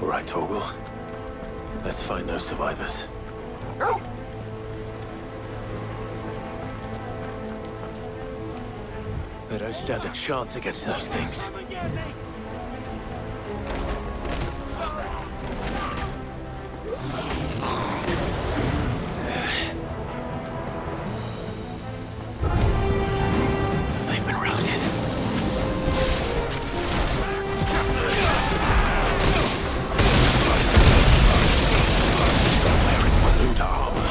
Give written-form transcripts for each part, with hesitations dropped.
All right, Torgal. Let's find those survivors. They don't stand a chance against those things. They've been routed. Wearing Maluta armor.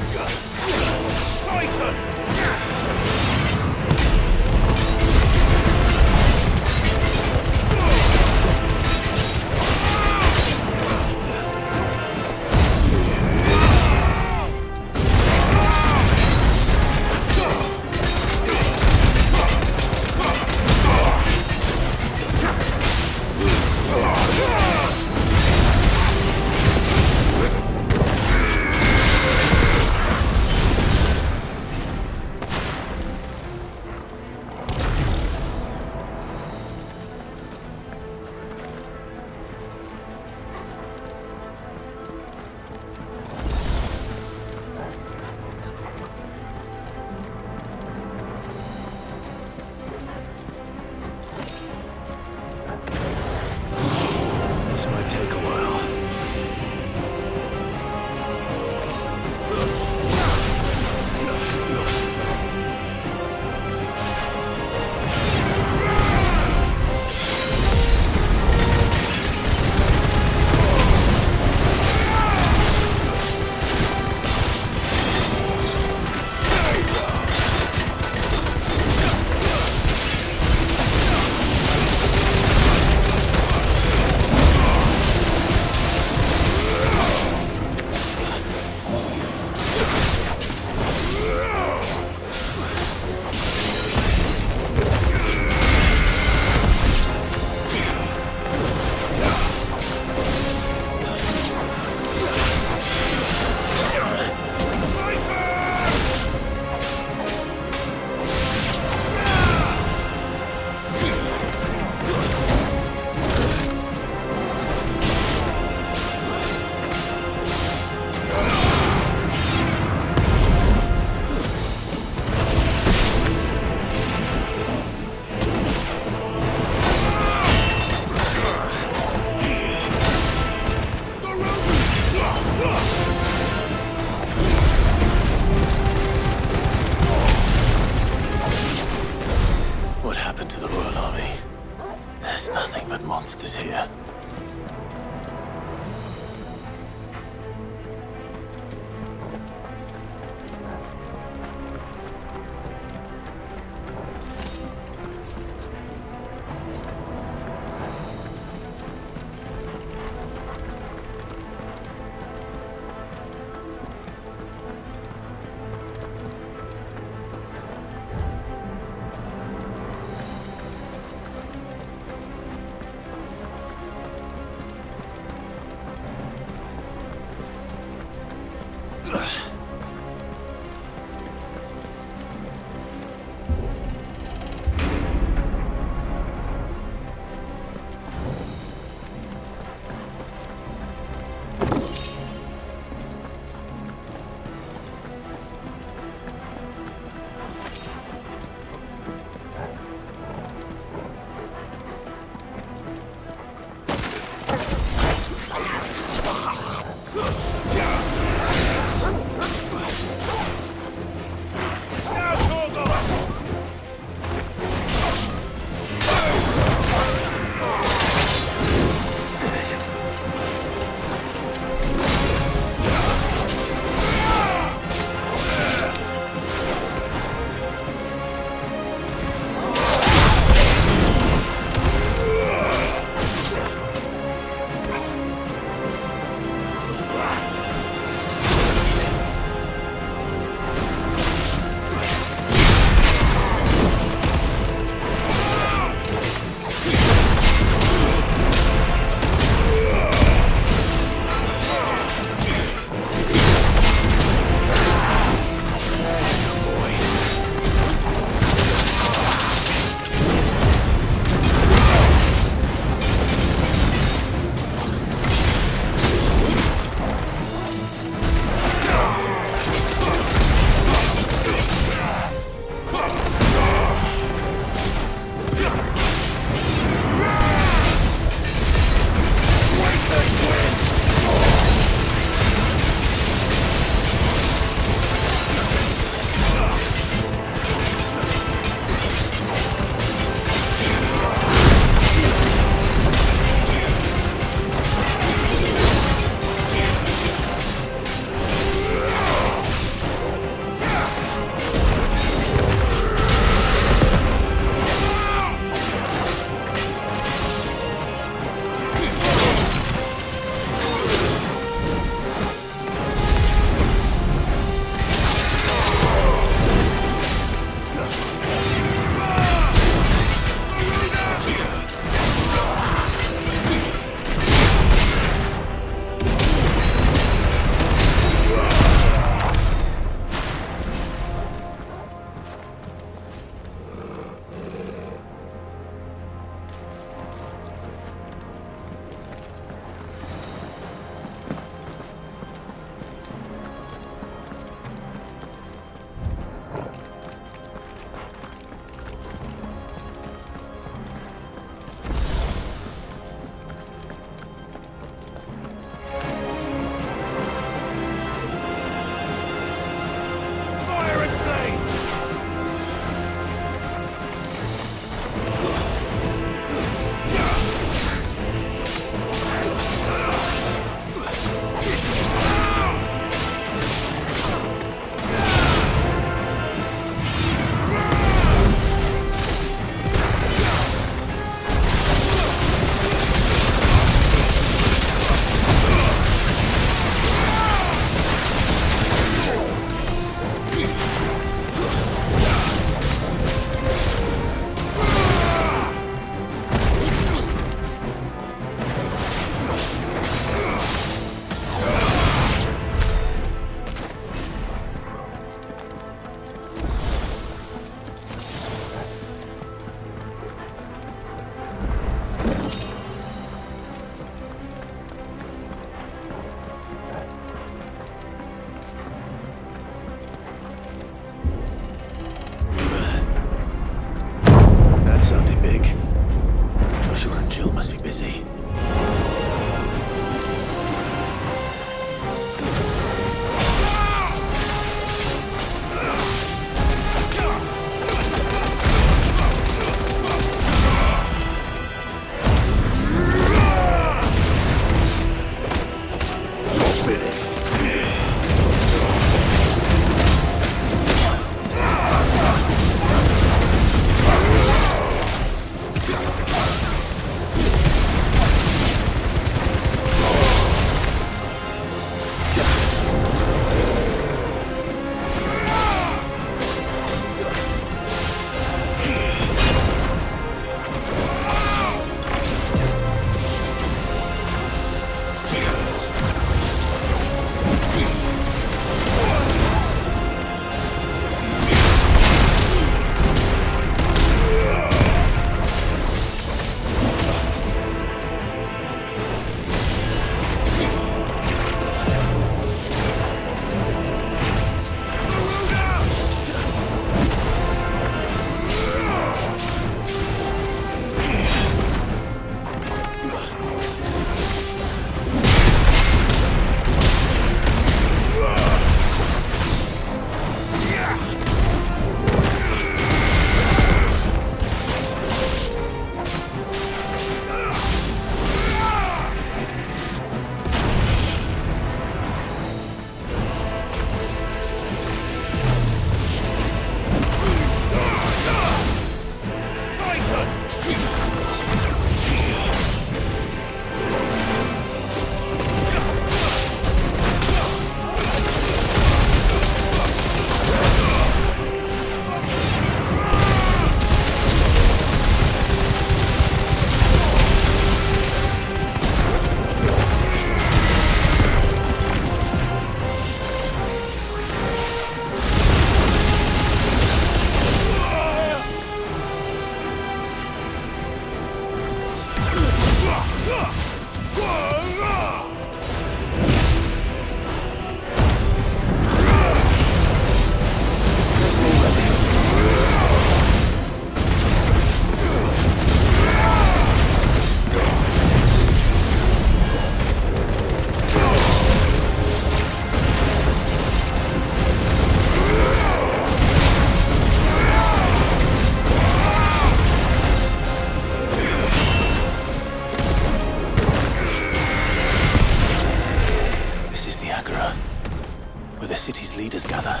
leaders gather,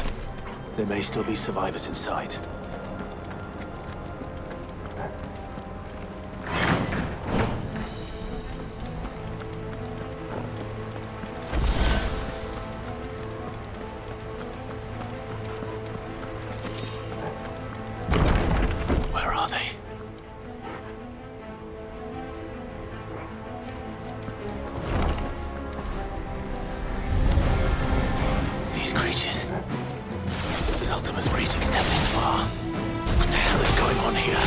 there may still be survivors inside. Where are they? These creatures. Is Ultima's reach extend this far? What the hell is going on here?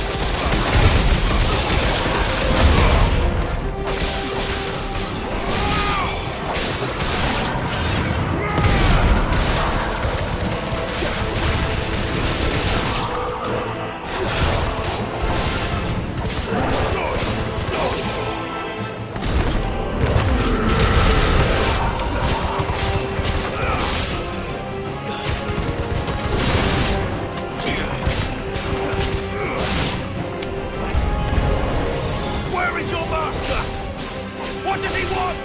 Where is your master? What does he want?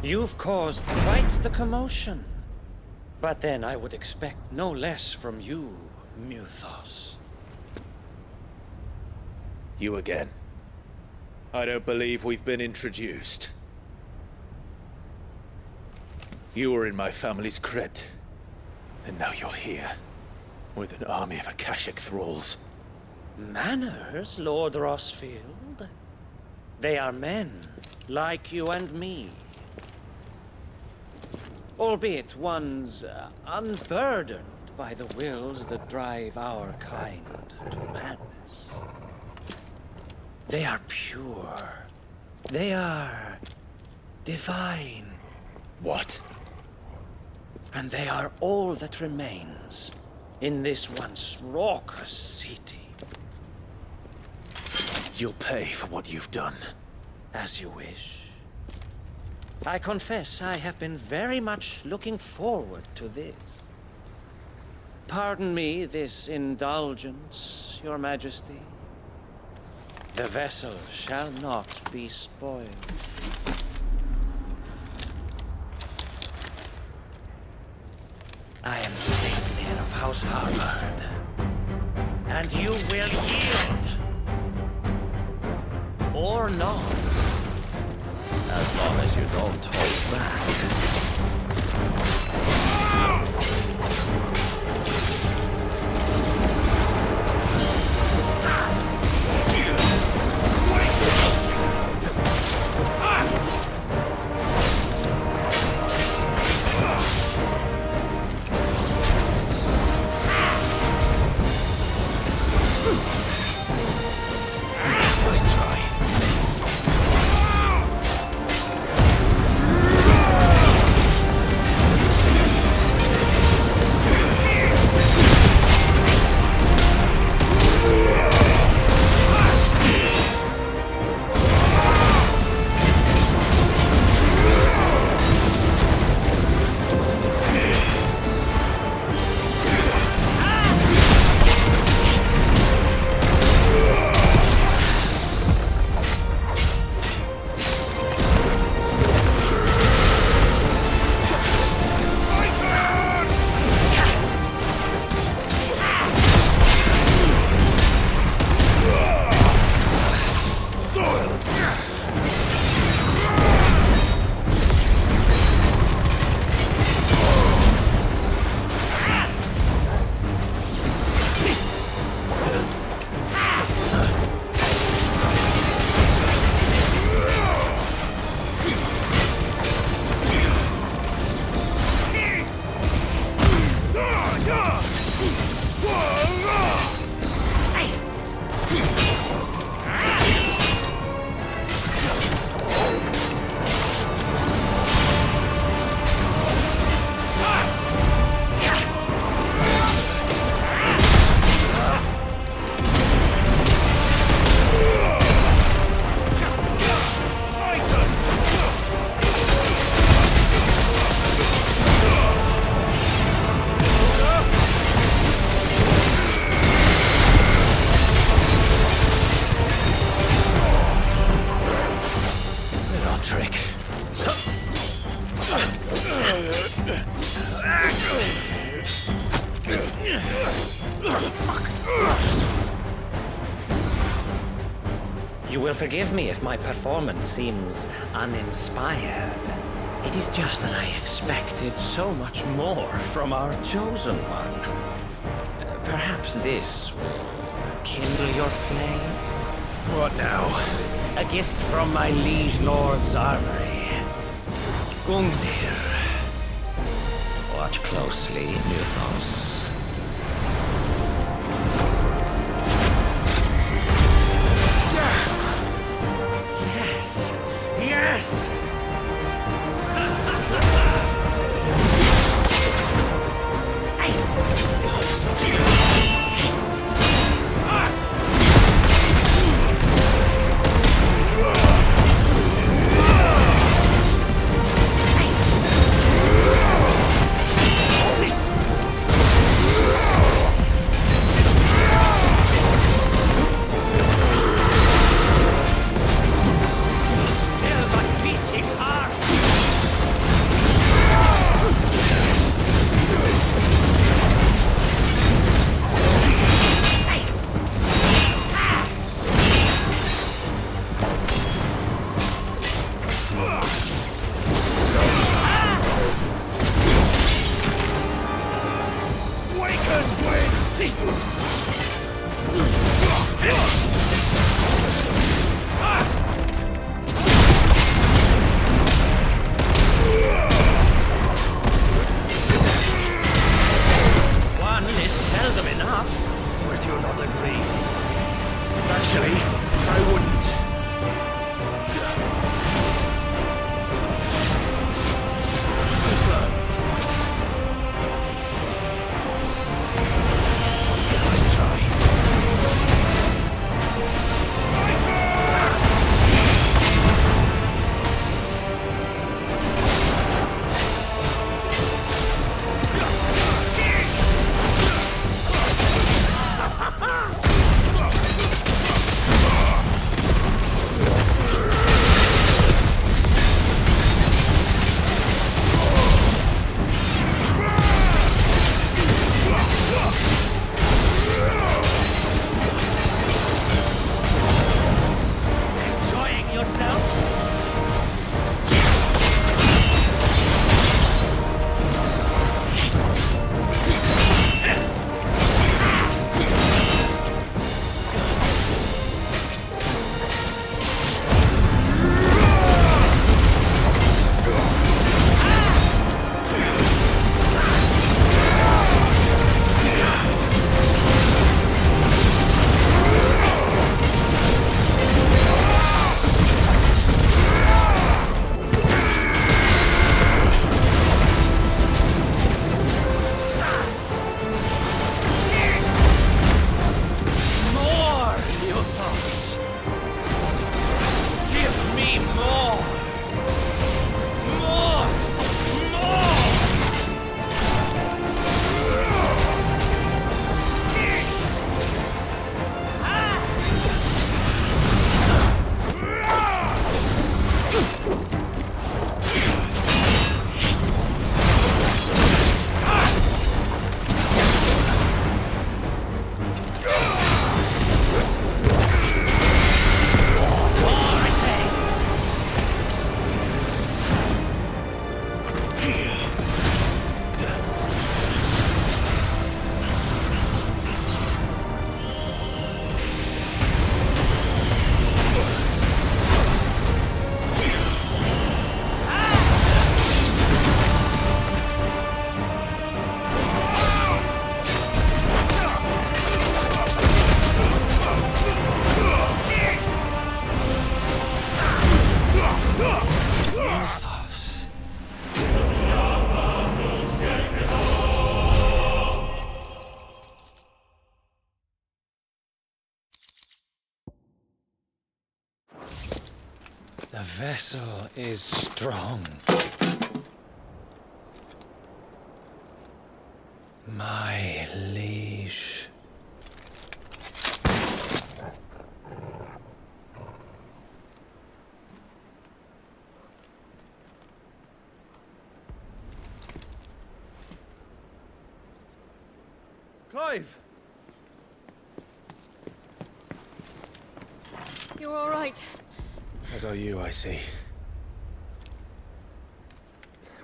You've caused quite the commotion. But then I would expect no less from you, Muthos. You again. I don't believe we've been introduced. You were in my family's crypt, and now you're here, with an army of Akashic thralls. Manners, Lord Rosfield? They are men, like you and me. Albeit ones unburdened by the wills that drive our kind to madness. They are pure. They are divine. What? And they are all that remains in this once raucous city. You'll pay for what you've done. As you wish. I confess I have been very much looking forward to this. Pardon me this indulgence, Your Majesty. The vessel shall not be spoiled. I am Sleipnir of House Harvard, and you will yield. Or not. As long as you don't hold back. Nice try. You will forgive me if my performance seems uninspired. It is just that I expected so much more from our chosen one. Perhaps this will kindle your flame? What now? A gift from my liege lord's armory. Gungnir. Watch closely, Nuthos. Yes! Yes! One is seldom enough. Would you not agree? Actually, I wouldn't. Nice try. Enjoying yourself? More, Nuthos! Give me more! More! More! More, I say! Nuthos. The vessel is strong. My liege. Clive! You're all right. As are you, I see.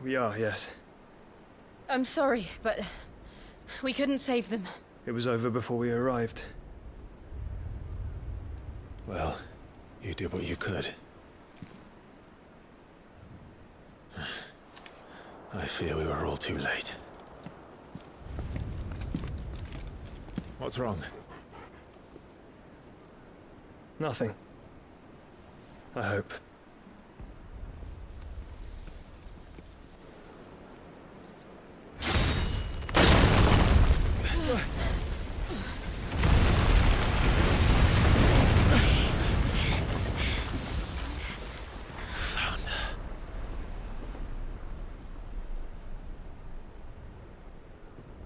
We are, yes. I'm sorry, but we couldn't save them. It was over before we arrived. Well, you did what you could. I fear we were all too late. What's wrong? Nothing. I hope.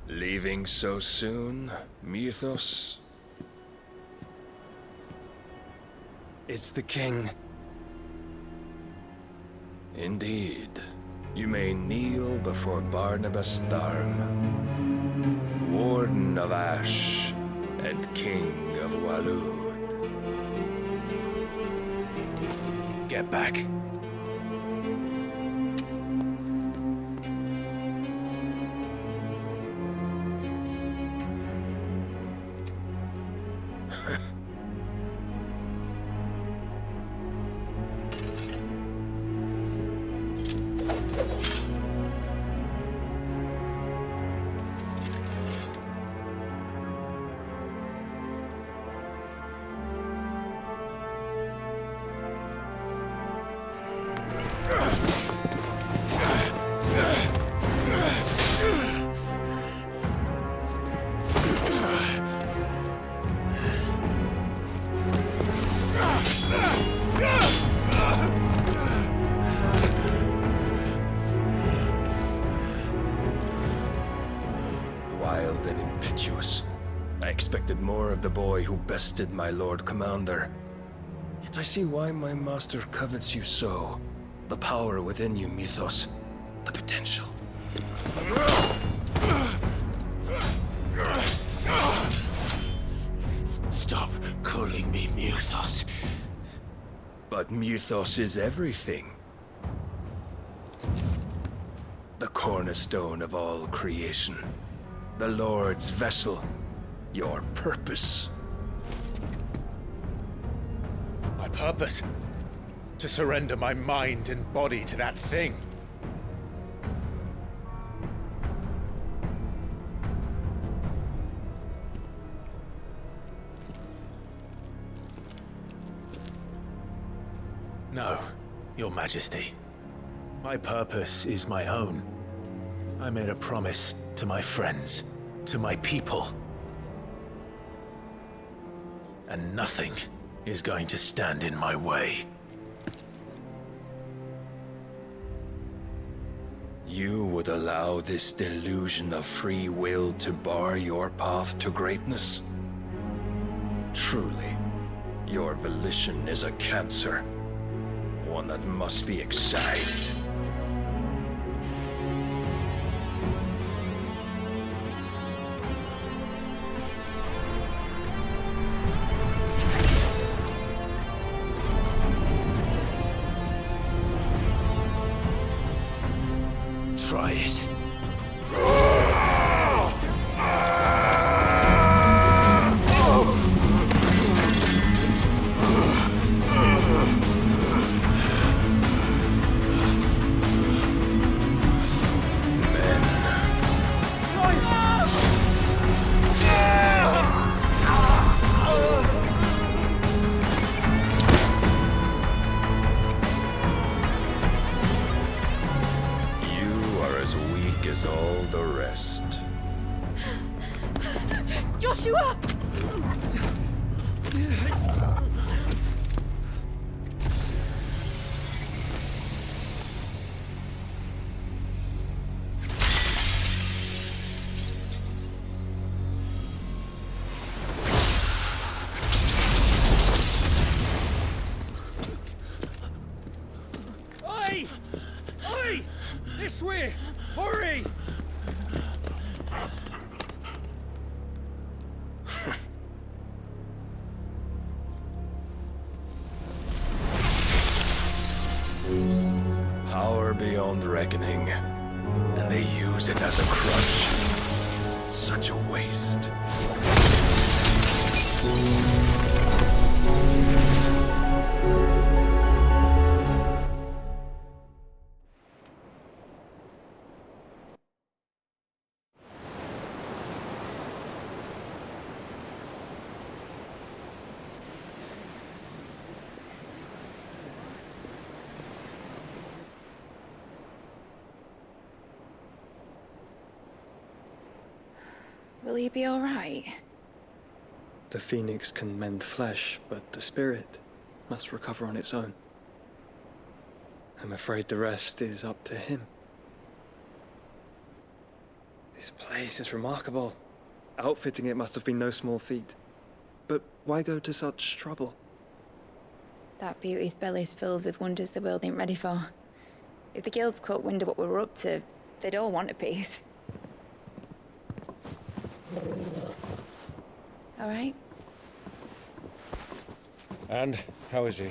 Leaving so soon, Mythos? It's the king. Indeed. You may kneel before Barnabas Tharm, Warden of Ash and King of Waloed. Get back. Wild and impetuous. I expected more of the boy who bested my Lord Commander. Yet I see why my master covets you so. The power within you, Mythos. The potential. Stop calling me Mythos. But Mythos is everything. The cornerstone of all creation. The Lord's vessel. Your purpose. My purpose? To surrender my mind and body to that thing. No, Your Majesty. My purpose is my own. I made a promise to my friends, to my people. And nothing is going to stand in my way. You would allow this delusion of free will to bar your path to greatness? Truly, your volition is a cancer. One that must be excised. Try it. As all the rest. Joshua! Oi! Oi! This way! Hurry! Power beyond reckoning. And they use it as a crutch. Such a waste. Will he be all right? The phoenix can mend flesh, but the spirit must recover on its own. I'm afraid the rest is up to him. This place is remarkable. Outfitting it must have been no small feat. But why go to such trouble? That beauty's belly's filled with wonders the world ain't ready for. If the guilds caught wind of what we were up to, they'd all want a piece. All right? And how is he?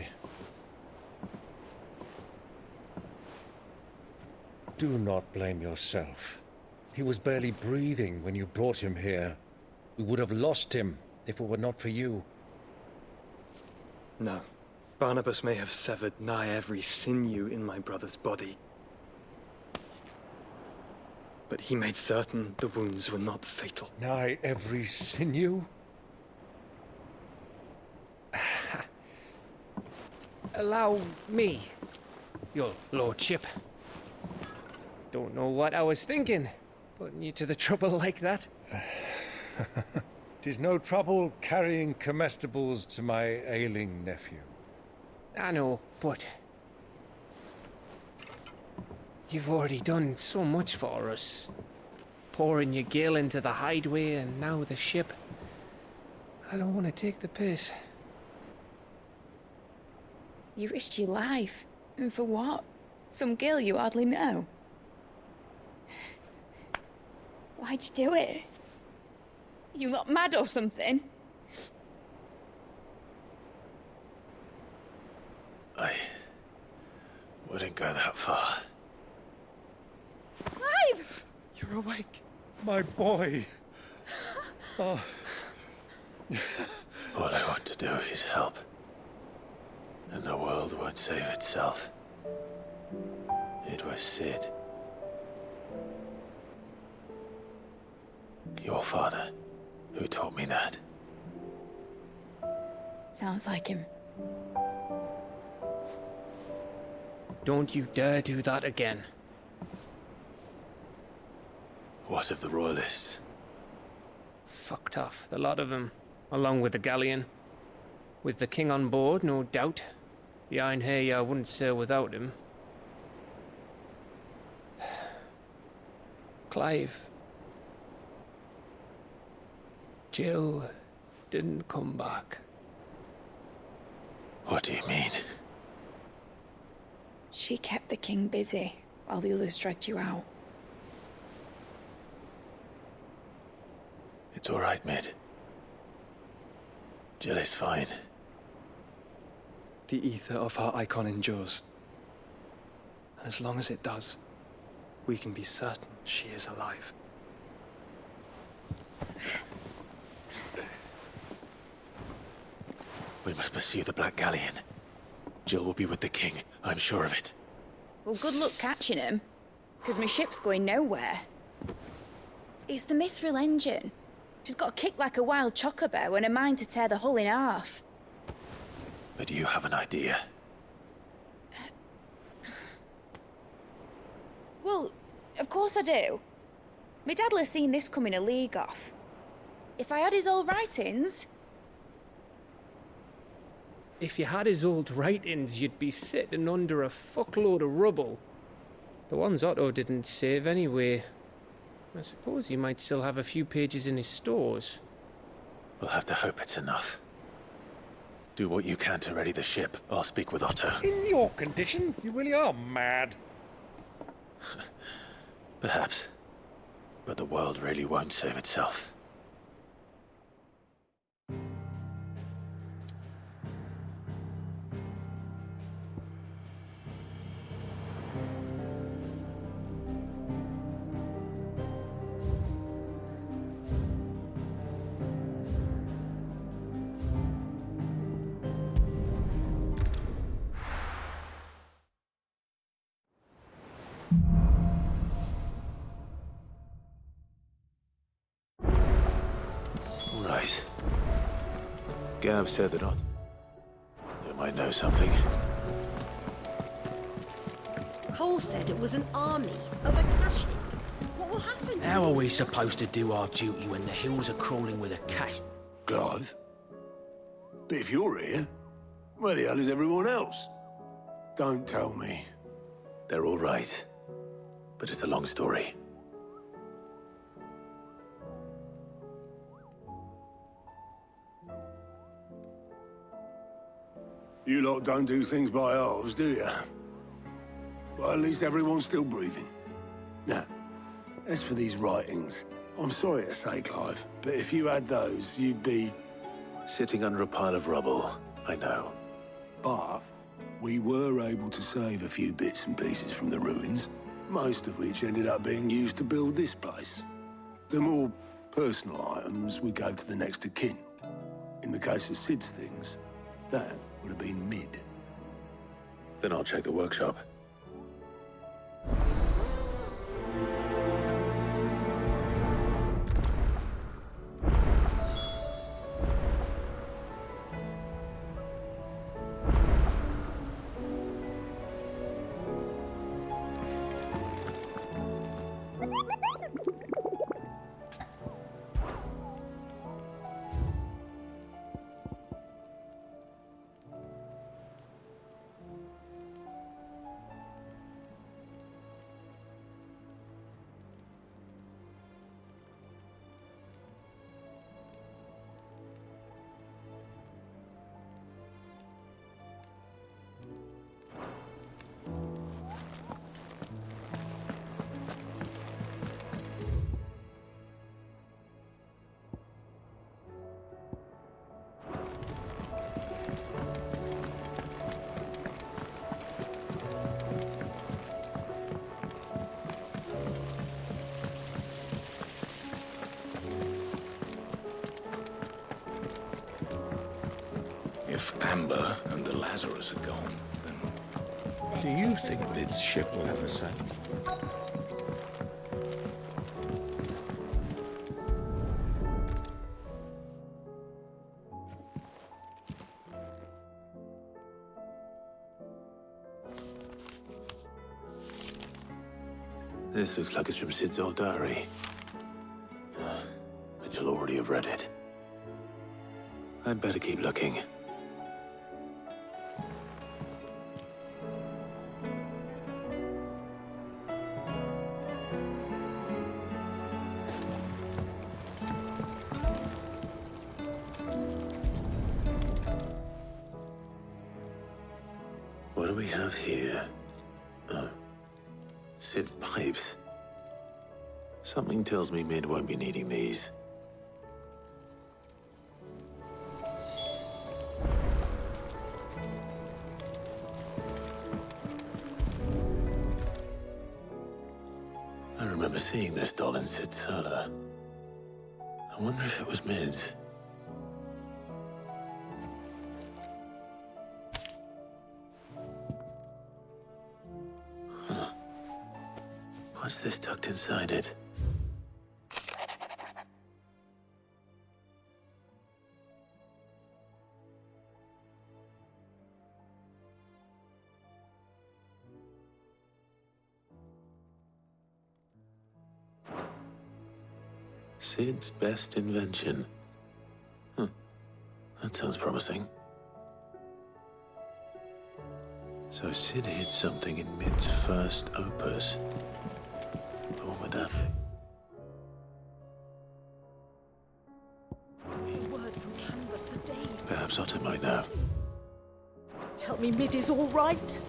Do not blame yourself. He was barely breathing when you brought him here. We would have lost him if it were not for you. No. Barnabas may have severed nigh every sinew in my brother's body. But he made certain the wounds were not fatal. Nigh every sinew? Allow me, your lordship. Don't know what I was thinking, putting you to the trouble like that. 'Tis no trouble carrying comestibles to my ailing nephew. I know, but you've already done so much for us. Pouring your gil into the hideaway and now the ship. I don't want to take the piss. You risked your life. And for what? Some girl you hardly know. Why'd you do it? You not mad or something? I wouldn't go that far. Clive! You're awake, my boy. All I want to do is help. And the world won't save itself. It was Sid. Your father, who taught me that. Sounds like him. Don't you dare do that again. What of the Royalists? Fucked off, the lot of them, along with the galleon. With the king on board, no doubt. The Iron Hair wouldn't sail without him. Clive. Jill didn't come back. What do you mean? She kept the king busy while the others dragged you out. It's all right, Mid. Jill is fine. The ether of her icon endures. And as long as it does, we can be certain she is alive. We must pursue the Black Galleon. Jill will be with the king, I'm sure of it. Well, good luck catching him, because my ship's going nowhere. It's the Mithril engine. She's got a kick like a wild chocobo and a mind to tear the hull in half. But you have an idea. Well, of course I do. My dad'll have seen this coming a league off. If I had his old writings... If you had his old writings, you'd be sitting under a fuckload of rubble. The ones Otto didn't save anyway. I suppose he might still have a few pages in his stores. We'll have to hope it's enough. Do what you can to ready the ship. I'll speak with Otto. In your condition, you really are mad. Perhaps. But the world really won't save itself. Gav said that you might know something. Cole said it was an army of Akashic. What will happen to How are us? we supposed to do our duty when the hills are crawling with Akash? Clive? But if you're here, where the hell is everyone else? Don't tell me. They're all right. But it's a long story. You lot don't do things by halves, do you? Well, at least everyone's still breathing. Now, as for these writings, I'm sorry to say, Clive, but if you had those, you'd be... Sitting under a pile of rubble, I know. But we were able to save a few bits and pieces from the ruins, most of which ended up being used to build this place. The more personal items we gave to the next of kin. In the case of Sid's things, that would have been Mid. Then I'll check the workshop. If Amber and the Lazarus are gone, then... Do you think Mid's ship will ever sail? This looks like it's from Sid's old diary. But you'll already have read it. I'd better keep looking. What do we have here? Oh. Sid's pipes. Something tells me Mid won't be needing these. I remember seeing this doll in Sid's cellar. I wonder if it was Mid's. What's this tucked inside it? Sid's best invention. That sounds promising. So Sid hid something in Mid's first opus. But what would that be? No word from Canva for days. Perhaps Otto might know. Tell me Mid is all right.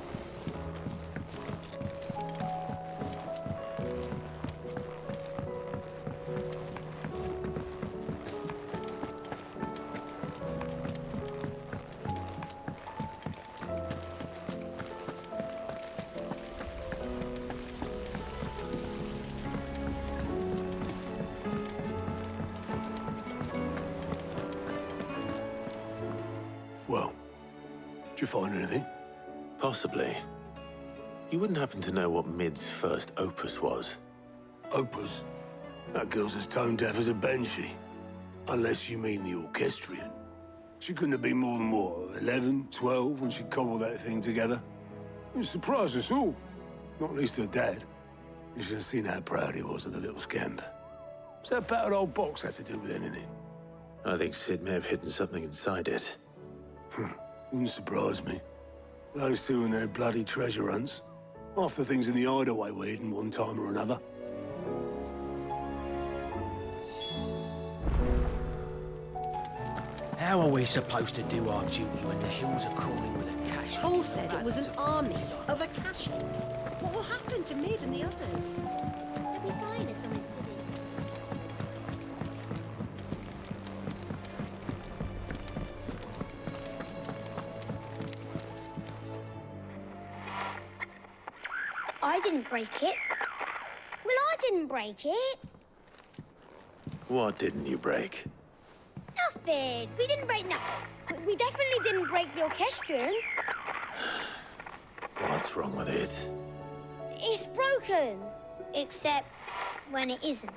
Well, did you find anything? Possibly. You wouldn't happen to know what Mid's first opus was? Opus? That girl's as tone deaf as a banshee. Unless you mean the orchestrion. She couldn't have been more than, what, 11, 12 when she cobbled that thing together. It surprised us all, not least her dad. You should have seen how proud he was of the little scamp. What's that battered old box have to do with anything? I think Sid may have hidden something inside it. Wouldn't surprise me. Those two and their bloody treasure hunts. Half the things in the hideaway were hidden one time or another. How are we supposed to do our duty when the hills are crawling with a cache? Cole said it was an army of Akashic. What will happen to Mid and the others? They'll be fine as long as Sid is. I didn't break it. Well, I didn't break it. What didn't you break? Nothing. We didn't break nothing. We definitely didn't break the orchestrion. What's wrong with it? It's broken. Except when it isn't.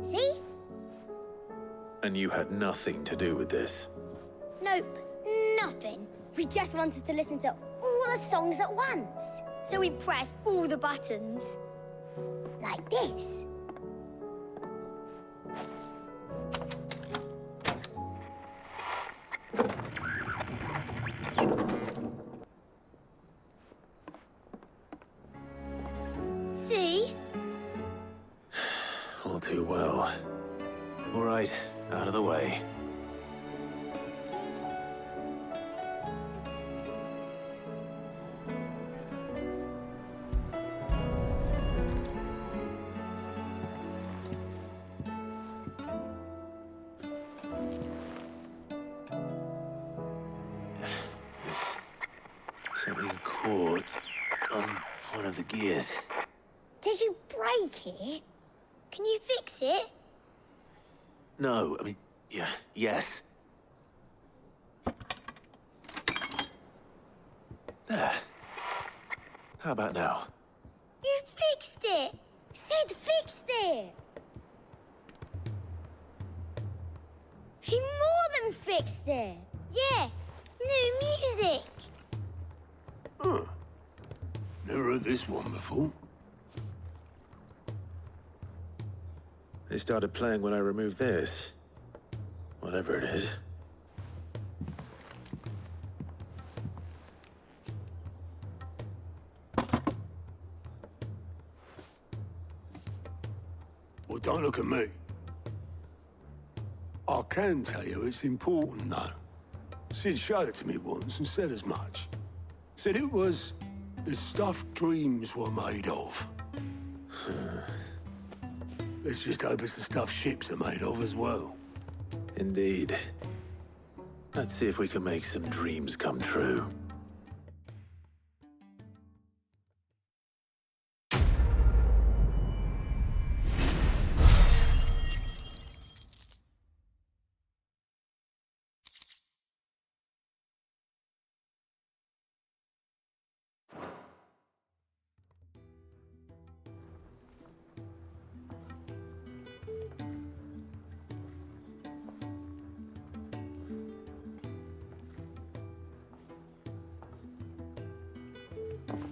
See? And you had nothing to do with this? Nope. Nothing. We just wanted to listen to all the songs at once. So we pressed all the buttons. Like this. See? All too well. All right, out of the way. Something caught on one of the gears. Did you break it? Can you fix it? No, I mean, yeah, yes. There. How about now? You fixed it! Sid fixed it! He more than fixed it! Yeah, new music! Huh. Never heard this one before. They started playing when I removed this. Whatever it is. Well, don't look at me. I can tell you it's important, though. Sid showed it to me once and said as much. Said it was the stuff dreams were made of. Let's just hope it's the stuff ships are made of as well. Indeed. Let's see if we can make some dreams come true.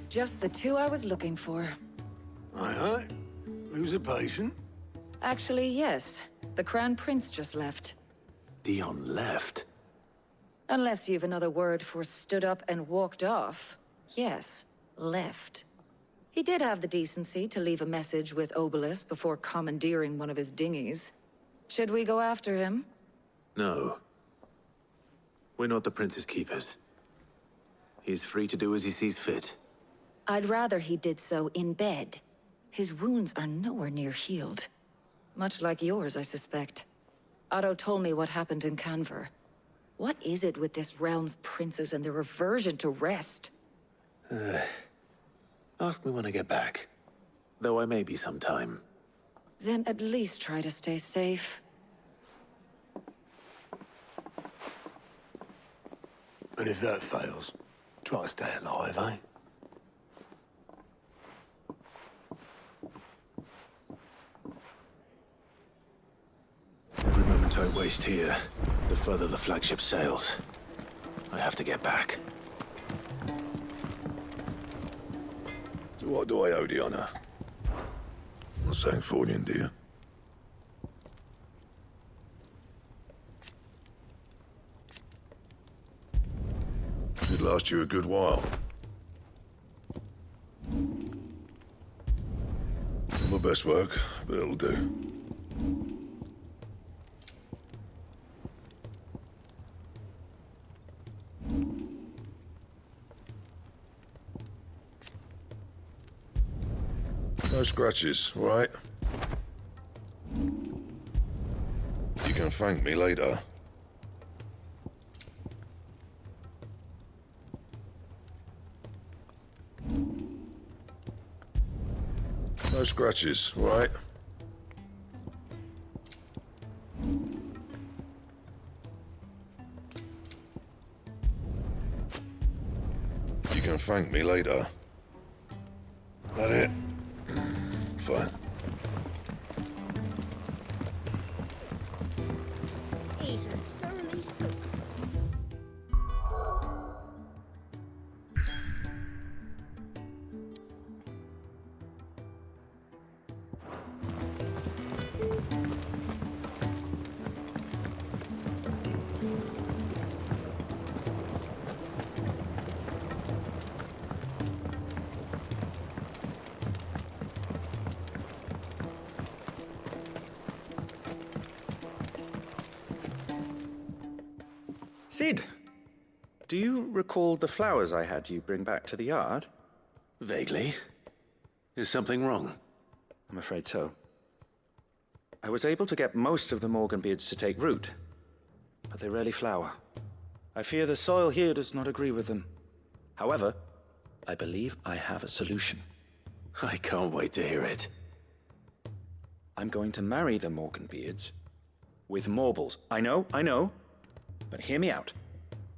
Just the two I was looking for. Aye. Lose a patient? Actually, yes. The Crown Prince just left. Dion left? Unless you've another word for stood up and walked off. Yes, left. He did have the decency to leave a message with Obelisk before commandeering one of his dinghies. Should we go after him? No. We're not the Prince's keepers. He's free to do as he sees fit. I'd rather he did so in bed. His wounds are nowhere near healed. Much like yours, I suspect. Otto told me what happened in Canver. What is it with this realm's princes and their aversion to rest? Ask me when I get back. Though I may be sometime. Then at least try to stay safe. And if that fails, try to stay alive, eh? more I waste here, the further the flagship sails. I have to get back. So what do I owe the honor? Not Sangforian, do you? It'd last you a good while. Not my best work, but it'll do. No scratches, all right? You can thank me later. No scratches, all right? You can thank me later. That it? Fine. He's a surly sook. Cid, do you recall the flowers I had you bring back to the yard? Vaguely. Is something wrong? I'm afraid so. I was able to get most of the Morganbeards to take root, but they rarely flower. I fear the soil here does not agree with them. However, I believe I have a solution. I can't wait to hear it. I'm going to marry the Morganbeards with Morbles. I know. But hear me out.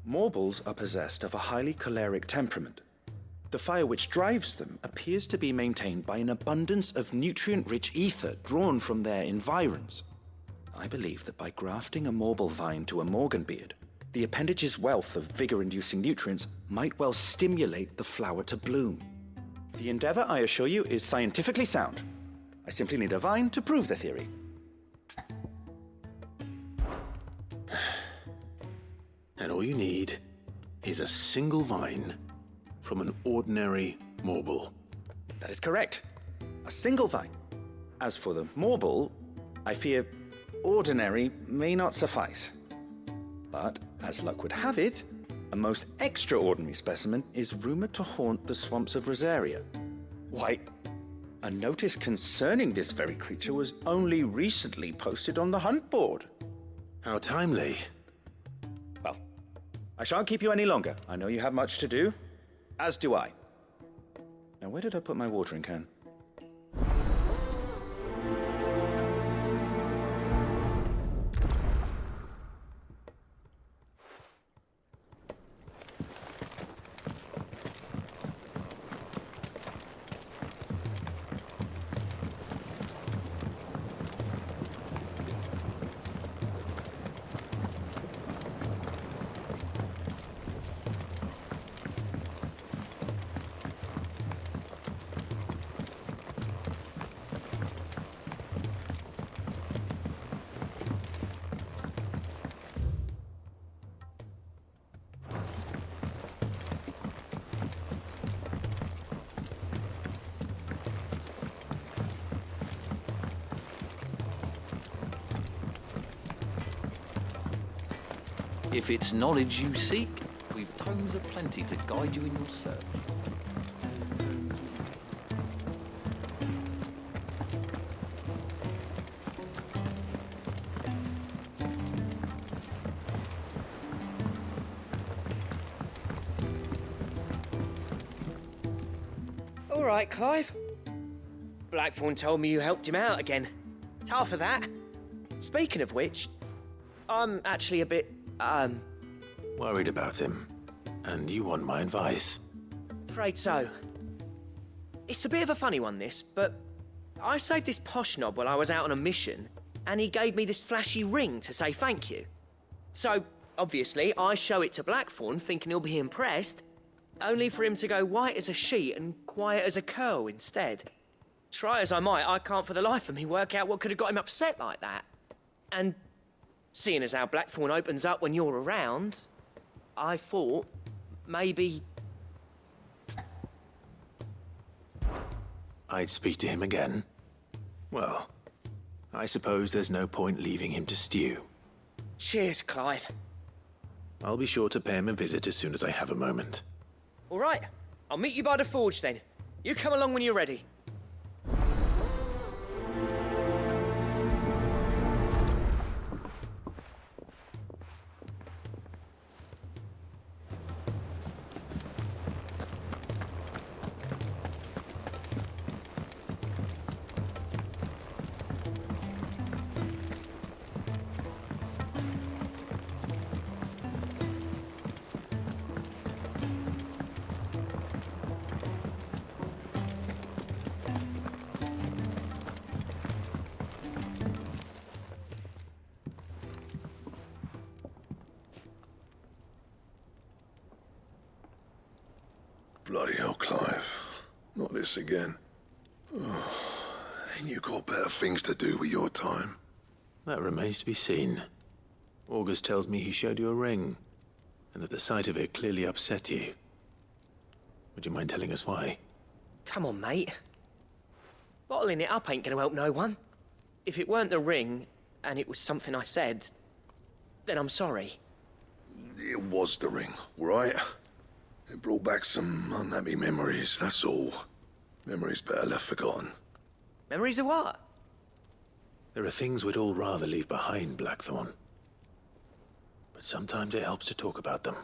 Morbles are possessed of a highly choleric temperament. The fire which drives them appears to be maintained by an abundance of nutrient-rich ether drawn from their environs. I believe that by grafting a Morble vine to a Morganbeard, the appendage's wealth of vigor-inducing nutrients might well stimulate the flower to bloom. The endeavor, I assure you, is scientifically sound. I simply need a vine to prove the theory. And all you need is a single vine from an ordinary Morble. That is correct. A single vine. As for the Morble, I fear ordinary may not suffice. But, as luck would have it, a most extraordinary specimen is rumored to haunt the swamps of Rosaria. Why, a notice concerning this very creature was only recently posted on the hunt board. How timely. Well, I shan't keep you any longer. I know you have much to do, as do I. Now, where did I put my watering can? If it's knowledge you seek, we've tomes aplenty to guide you in your search. All right, Clive. Blackthorn told me you helped him out again. Tough for that. Speaking of which, I'm actually a bit, Worried about him. And you want my advice? afraid so. It's a bit of a funny one, this, but I saved this posh knob while I was out on a mission, and he gave me this flashy ring to say thank you. So, obviously, I show it to Blackthorn thinking he'll be impressed, only for him to go white as a sheet and quiet as a curl instead. Try as I might, I can't for the life of me work out what could have got him upset like that. And seeing as how Blackthorn opens up when you're around, I thought maybe... I'd speak to him again. Well, I suppose there's no point leaving him to stew. Cheers, Clive. I'll be sure to pay him a visit as soon as I have a moment. All right, I'll meet you by the forge then. You come along when you're ready. Bloody hell, Clive. Not this again. Oh, ain't you got better things to do with your time? That remains to be seen. August tells me he showed you a ring, and that the sight of it clearly upset you. Would you mind telling us why? Come on, mate. Bottling it up ain't gonna help no one. If it weren't the ring, and it was something I said, then I'm sorry. It was the ring, right? It brought back some unhappy memories, that's all. Memories better left forgotten. Memories of what? There are things we'd all rather leave behind, Blackthorn. But sometimes it helps to talk about them.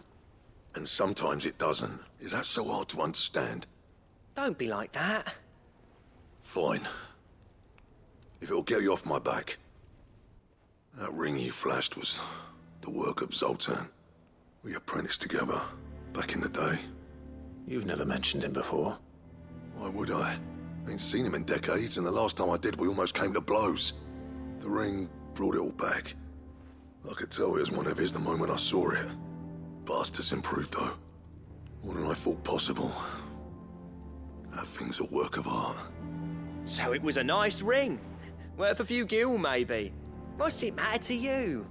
And sometimes it doesn't. Is that so hard to understand? Don't be like that. Fine. If it'll get you off my back. That ring you flashed was the work of Zoltan. We apprenticed together. Back in the day. You've never mentioned him before. Why would I? Ain't seen him in decades, and the last time I did, we almost came to blows. The ring brought it all back. I could tell it was one of his the moment I saw it. Bastard's improved, though. More than I thought possible. That thing's a work of art. So it was a nice ring. Worth a few gil, maybe. What's it matter to you?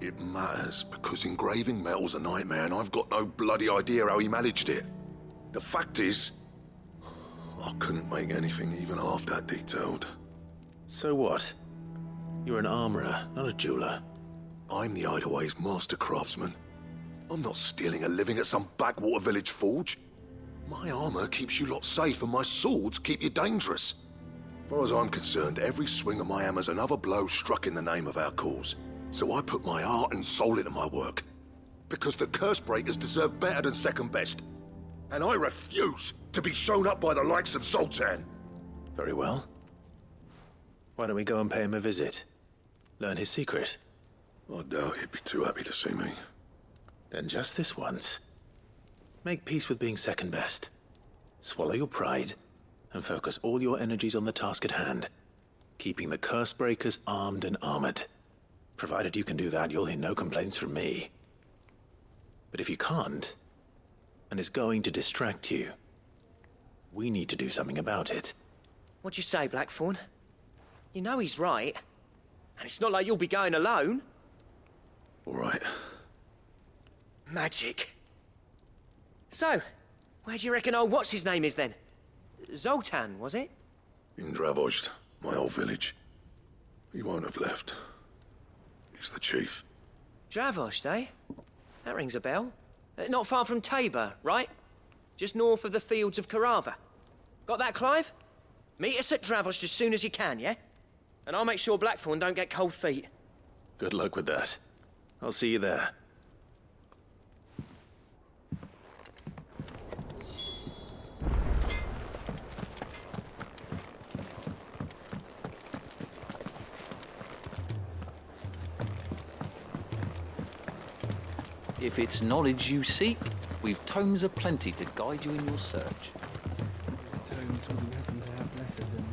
It matters because engraving metal's a nightmare and I've got no bloody idea how he managed it. The fact is, I couldn't make anything even half that detailed. So what? You're an armorer, not a jeweler. I'm the Hideaway's master craftsman. I'm not stealing a living at some backwater village forge. My armor keeps you lot safe and my swords keep you dangerous. As far as I'm concerned, every swing of my hammer's another blow struck in the name of our cause. So I put my heart and soul into my work. Because the Cursebreakers deserve better than second best. And I refuse to be shown up by the likes of Zoltan. Very well. Why don't we go and pay him a visit? Learn his secret. I doubt he'd be too happy to see me. Then just this once. Make peace with being second best. Swallow your pride, and focus all your energies on the task at hand. Keeping the Cursebreakers armed and armored. Provided you can do that, you'll hear no complaints from me. But if you can't, and it's going to distract you, we need to do something about it. What'd you say, Blackthorn? You know he's right. And it's not like you'll be going alone. All right. Magic. So, where do you reckon old what's-his-name is then? Zoltan, was it? In Dravozd, my old village. He won't have left. He's the chief. Dravozd, eh? That rings a bell. Not far from Tabor, right? Just north of the fields of Carava. Got that, Clive? Meet us at Dravozd as soon as you can, yeah? And I'll make sure Blackthorn don't get cold feet. Good luck with that. I'll see you there. If it's knowledge you seek, we've tomes aplenty to guide you in your search. Those tomes wouldn't happen to have letters in them.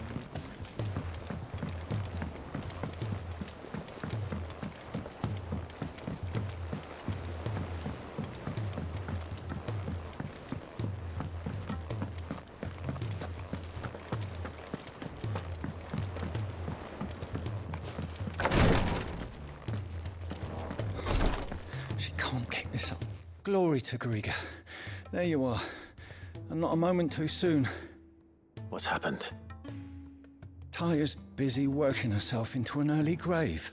can't keep this up. Glory to Griga. There you are. And not a moment too soon. What's happened? Taya's busy working herself into an early grave.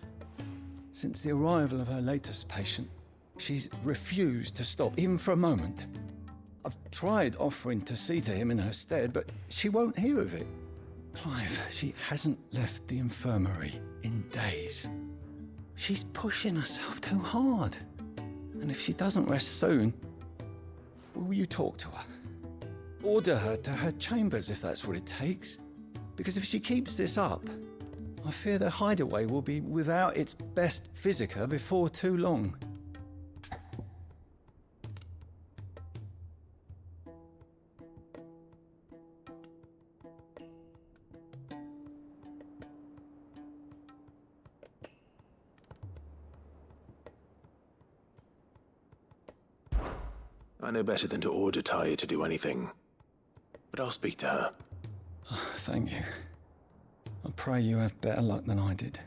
Since the arrival of her latest patient, she's refused to stop, even for a moment. I've tried offering to see to him in her stead, but she won't hear of it. Clive, she hasn't left the infirmary in days. She's pushing herself too hard. And if she doesn't rest soon, will you talk to her? Order her to her chambers if that's what it takes. Because if she keeps this up, I fear the hideaway will be without its best physica before too long. I know better than to order Taya to do anything. But I'll speak to her. Thank you. I pray you have better luck than I did.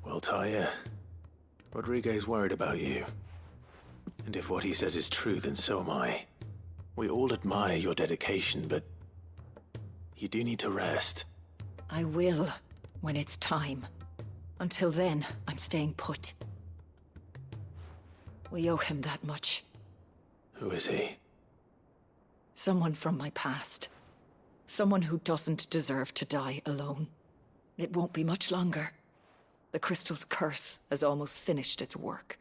Well, Taya, Rodriguez worried about you. And if what he says is true, then so am I. We all admire your dedication, but you do need to rest. I will, when it's time. Until then, I'm staying put. We owe him that much. Who is he? Someone from my past. Someone who doesn't deserve to die alone. It won't be much longer. The crystal's curse has almost finished its work.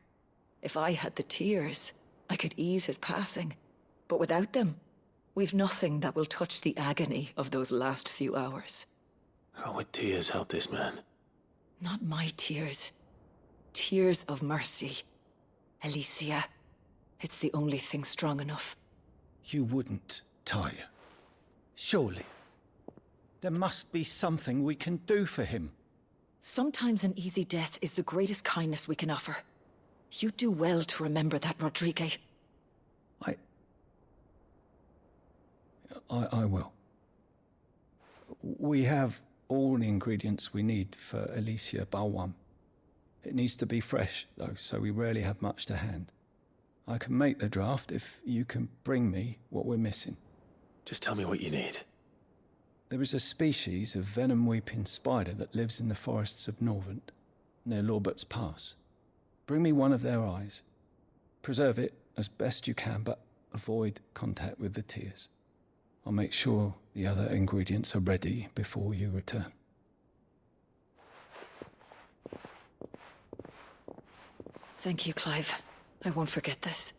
If I had the tears, I could ease his passing. But without them, we've nothing that will touch the agony of those last few hours. How would tears help this man? Not my tears. Tears of mercy. Alicia, it's the only thing strong enough. You wouldn't, Taya. Surely. There must be something we can do for him. Sometimes an easy death is the greatest kindness we can offer. You do well to remember that, Rodrigue. I will. We have all the ingredients we need for Alicia Balwam. It needs to be fresh, though, so we rarely have much to hand. I can make the draft if you can bring me what we're missing. Just tell me what you need. There is a species of venom-weeping spider that lives in the forests of Norvent, near Lorbert's Pass. Bring me one of their eyes. Preserve it as best you can, but avoid contact with the tears. I'll make sure the other ingredients are ready before you return. Thank you, Clive. I won't forget this.